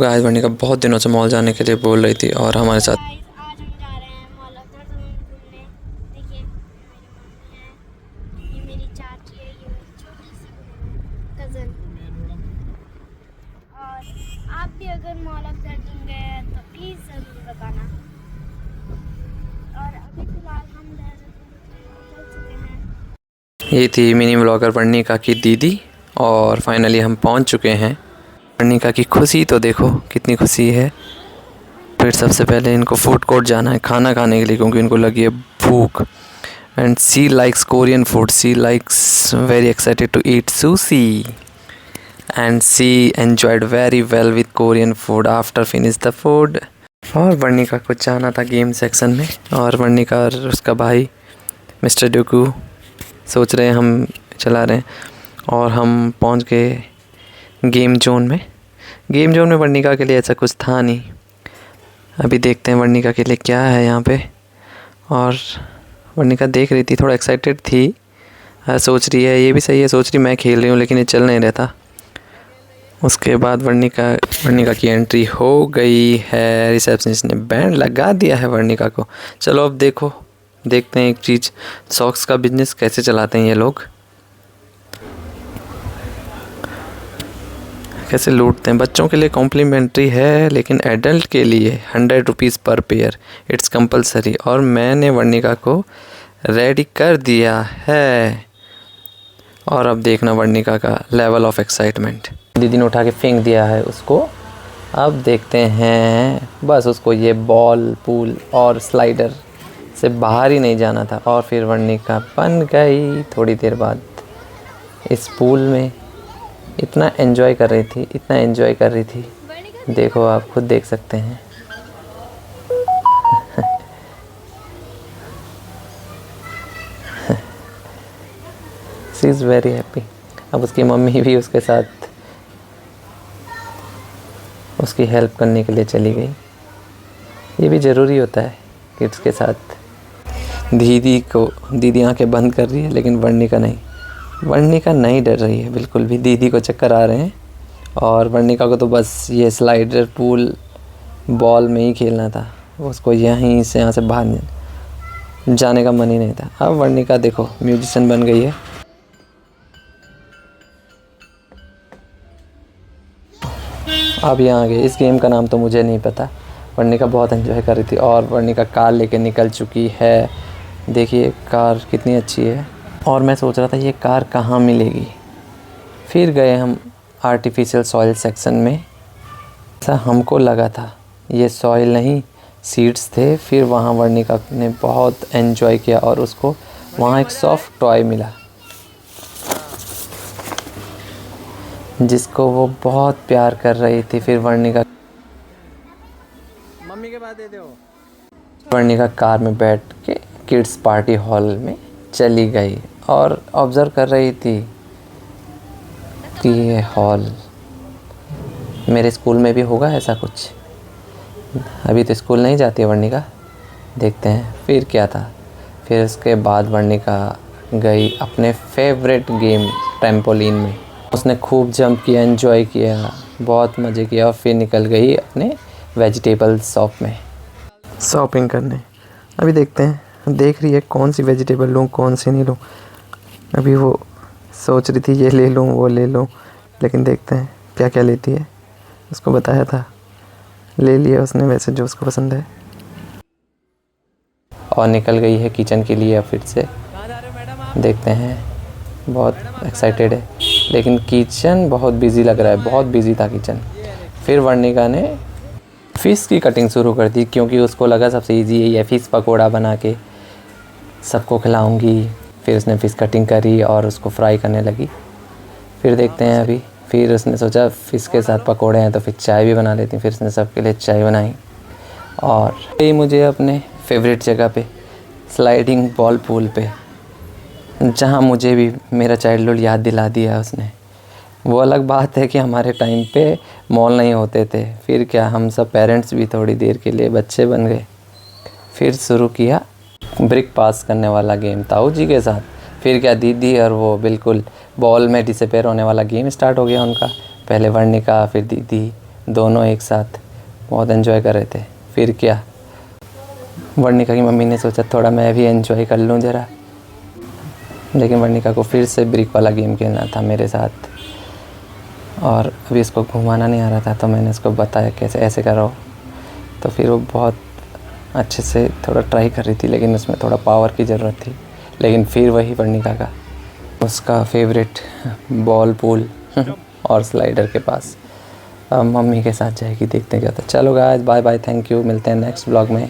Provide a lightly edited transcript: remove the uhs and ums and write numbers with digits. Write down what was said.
Guys, Varnika बहुत दिनों से मॉल जाने के लिए बोल रही थी और हमारे साथ गाइस, आज हम जा रहे हैं मॉल ऑफ द टाउन घूमने। देखिए, ये मेरी मम्मी है, ये मेरी चाची है, ये मेरी छोटी सी कज़न। और आप भी अगर मॉल ऑफ द टाउन गए हैं तो प्लीज़ ज़रूर बताना। और अभी फ़िलहाल हम देहरादून चल चुके हैं। ये थी मिनी व्लॉगर वर्णिका की दीदी और फाइनली हम पहुंच चुके हैं। वर्णिका की खुशी तो देखो कितनी खुशी है। फिर सबसे पहले इनको फूड कोर्ट जाना है खाना खाने के लिए क्योंकि इनको लगी है भूख। And she likes Korean food, she likes very excited to eat sushi and she enjoyed very well with Korean food after finish the food. और वर्णिका को जाना था गेम सेक्शन में और वर्णिका और उसका भाई मिस्टर डुकू सोच रहे हैं हम चला रहे हैं और हम पहुंच गए गेम जोन में। गेम जोन में वर्णिका के लिए ऐसा कुछ था नहीं। अभी देखते हैं वर्णिका के लिए क्या है यहाँ पे। और वर्णिका देख रही थी, थोड़ा एक्साइटेड थी, सोच रही है ये भी सही है, सोच रही मैं खेल रही हूँ लेकिन ये चल नहीं रहता। उसके बाद वर्णिका की एंट्री हो गई है। रिसेप्शनिस्ट ने बैंड लगा दिया है वर्णिका को। चलो अब देखते हैं एक चीज़, सॉक्स का बिजनेस कैसे चलाते हैं ये लोग, कैसे लूटते हैं। बच्चों के लिए कॉम्प्लीमेंट्री है लेकिन एडल्ट के लिए 100 रुपीज़ पर पेयर, इट्स कंपलसरी। और मैंने वर्णिका को रेडी कर दिया है और अब देखना वर्णिका का लेवल ऑफ एक्साइटमेंट। दीदी ने उठा के फेंक दिया है उसको। अब देखते हैं, बस उसको ये बॉल पूल और स्लाइडर से बाहर ही नहीं जाना था और फिर वर्णिका बन गई थोड़ी देर बाद इस पूल में। इतना एंजॉय कर रही थी, देखो आप खुद देख सकते हैं। She is very happy. अब उसकी मम्मी भी उसके साथ उसकी हेल्प करने के लिए चली गई। ये भी ज़रूरी होता है किड्स के साथ। दीदी आंखें बंद कर रही है लेकिन वर्णिका नहीं डर रही है बिल्कुल भी। दीदी को चक्कर आ रहे हैं और वर्णिका को तो बस ये स्लाइडर पूल बॉल में ही खेलना था, उसको यहाँ से बाहर जाने का मन ही नहीं था। अब वर्णिका देखो म्यूजिशियन बन गई है। अब यहाँ आ गए। इस गेम का नाम तो मुझे नहीं पता। वर्णिका बहुत एंजॉय कर रही थी और वर्णिका कार लेके निकल चुकी है। देखिए कार कितनी अच्छी है और मैं सोच रहा था ये कार कहाँ मिलेगी। फिर गए हम आर्टिफिशियल सॉइल सेक्शन में। ऐसा हमको लगा था, ये सॉइल नहीं सीड्स थे। फिर वहाँ वर्णिका ने बहुत एंजॉय किया और उसको वहाँ एक सॉफ्ट टॉय मिला जिसको वो बहुत प्यार कर रही थी। फिर वर्णिका मम्मी के पास दे दो। वर्णिका कार में बैठ के किड्स पार्टी हॉल में चली गई और ऑब्ज़र्व कर रही थी कि ये हॉल मेरे स्कूल में भी होगा ऐसा कुछ। अभी तो स्कूल नहीं जाती है वर्णिका, देखते हैं फिर क्या था। फिर उसके बाद वर्णिका गई अपने फेवरेट गेम ट्रैम्पोलिन में। उसने खूब जंप किया, एंजॉय किया, बहुत मज़े किया और फिर निकल गई अपने वेजिटेबल शॉप में शॉपिंग करने। अभी देखते हैं, देख रही है कौन सी वेजिटेबल लूँ कौन सी नहीं लूँ। अभी वो सोच रही थी ये ले लूँ वो ले लूँ, लेकिन देखते हैं क्या क्या लेती है। उसको बताया था, ले लिया उसने वैसे जो उसको पसंद है और निकल गई है किचन के लिए। फिर से देखते हैं, बहुत एक्साइटेड है लेकिन किचन बहुत बिजी लग रहा है, बहुत बिजी था किचन। फिर वर्णिका ने फ़िश की कटिंग शुरू कर दी क्योंकि उसको लगा सबसे इजी है ये फ़िश पकोड़ा बना के सबको खिलाऊंगी। फिर उसने फ़िश कटिंग करी और उसको फ्राई करने लगी। फिर देखते हैं अभी। फिर उसने सोचा फ़िश के साथ पकोड़े हैं तो फिर चाय भी बना लेती। फिर उसने सबके लिए चाय बनाई और ये मुझे अपने फेवरेट जगह पे स्लाइडिंग बॉल पूल पे, जहाँ मुझे भी मेरा चाइल्डहुड याद दिला दिया उसने। वो अलग बात है कि हमारे टाइम पे मॉल नहीं होते थे, फिर क्या हम सब पेरेंट्स भी थोड़ी देर के लिए बच्चे बन गए। फिर शुरू किया ब्रिक पास करने वाला गेम ताऊ जी के साथ। फिर क्या दीदी और वो बिल्कुल बॉल में डिसअपेयर होने वाला गेम स्टार्ट हो गया उनका। पहले वर्णिका, फिर दीदी, दोनों एक साथ बहुत एंजॉय कर रहे थे। फिर क्या, वर्णिका की मम्मी ने सोचा थोड़ा मैं भी एंजॉय कर लूँ ज़रा, लेकिन वर्णिका को फिर से ब्रिक वाला गेम खेलना था मेरे साथ, और अभी इसको घुमाना नहीं आ रहा था, तो मैंने इसको बताया कैसे ऐसे करो, तो फिर वो बहुत अच्छे से थोड़ा ट्राई कर रही थी, लेकिन उसमें थोड़ा पावर की ज़रूरत थी। लेकिन फिर वही वर्णिका का उसका फेवरेट बॉल पूल और स्लाइडर के पास अब मम्मी के साथ जाएगी, देखते हैं क्या होता है। चलो guys, bye bye, thank you, मिलते हैं नेक्स्ट ब्लॉग में।